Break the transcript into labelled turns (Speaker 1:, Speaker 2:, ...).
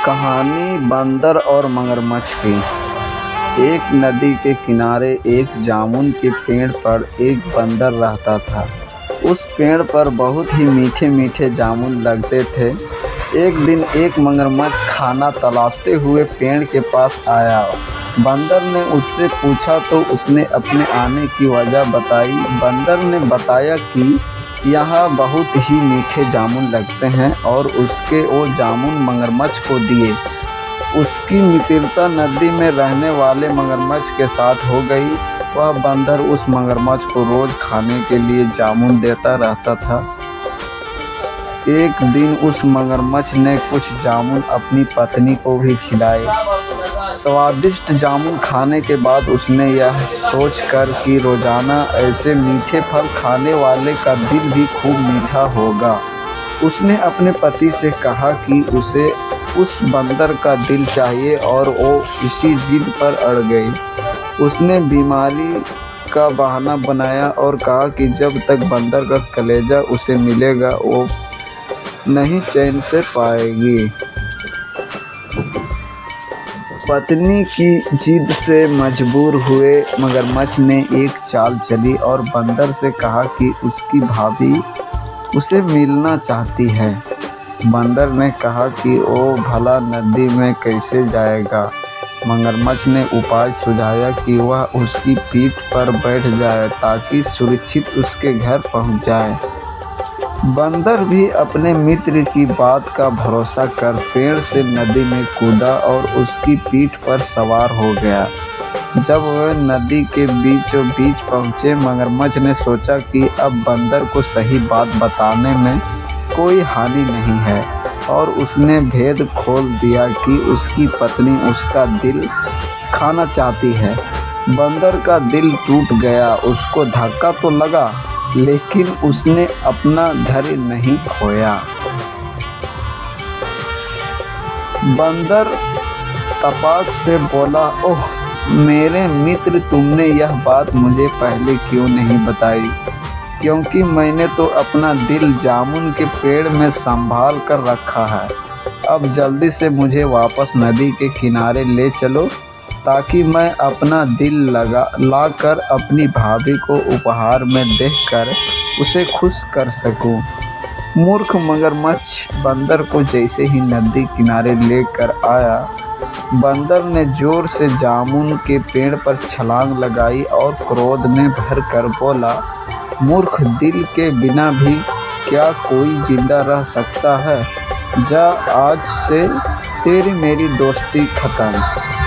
Speaker 1: कहानी बंदर और मगरमच्छ की। एक नदी के किनारे एक जामुन के पेड़ पर एक बंदर रहता था। उस पेड़ पर बहुत ही मीठे मीठे जामुन लगते थे। एक दिन एक मगरमच्छ खाना तलाशते हुए पेड़ के पास आया। बंदर ने उससे पूछा तो उसने अपने आने की वजह बताई। बंदर ने बताया कि यहाँ बहुत ही मीठे जामुन लगते हैं और उसके वो जामुन मगरमच्छ को दिए। उसकी मित्रता नदी में रहने वाले मगरमच्छ के साथ हो गई। वह बंदर उस मगरमच्छ को रोज़ खाने के लिए जामुन देता रहता था। एक दिन उस मगरमच्छ ने कुछ जामुन अपनी पत्नी को भी खिलाए। स्वादिष्ट जामुन खाने के बाद उसने यह सोचकर कि रोज़ाना ऐसे मीठे फल खाने वाले का दिल भी खूब मीठा होगा, उसने अपने पति से कहा कि उसे उस बंदर का दिल चाहिए और वो इसी जिद पर अड़ गई। उसने बीमारी का बहाना बनाया और कहा कि जब तक बंदर का कलेजा उसे मिलेगा वो नहीं चैन से पाएगी। पत्नी की जिद से मजबूर हुए मगरमच्छ ने एक चाल चली और बंदर से कहा कि उसकी भाभी उसे मिलना चाहती है। बंदर ने कहा कि वो भला नदी में कैसे जाएगा। मगरमच्छ ने उपाय सुझाया कि वह उसकी पीठ पर बैठ जाए ताकि सुरक्षित उसके घर पहुंच जाए। बंदर भी अपने मित्र की बात का भरोसा कर पेड़ से नदी में कूदा और उसकी पीठ पर सवार हो गया। जब वह नदी के बीचों बीच पहुँचे, मगरमच्छ ने सोचा कि अब बंदर को सही बात बताने में कोई हानि नहीं है और उसने भेद खोल दिया कि उसकी पत्नी उसका दिल खाना चाहती है। बंदर का दिल टूट गया। उसको धक्का तो लगा लेकिन उसने अपना धैर्य नहीं खोया। बंदर तपाक से बोला, ओह मेरे मित्र, तुमने यह बात मुझे पहले क्यों नहीं बताई? क्योंकि मैंने तो अपना दिल जामुन के पेड़ में संभाल कर रखा है। अब जल्दी से मुझे वापस नदी के किनारे ले चलो ताकि मैं अपना दिल लाकर अपनी भाभी को उपहार में देकर उसे खुश कर सकूं। मूर्ख मगरमच्छ बंदर को जैसे ही नदी किनारे लेकर आया, बंदर ने जोर से जामुन के पेड़ पर छलांग लगाई और क्रोध में भरकर बोला, मूर्ख, दिल के बिना भी क्या कोई जिंदा रह सकता है? जा, आज से तेरी मेरी दोस्ती खत्म।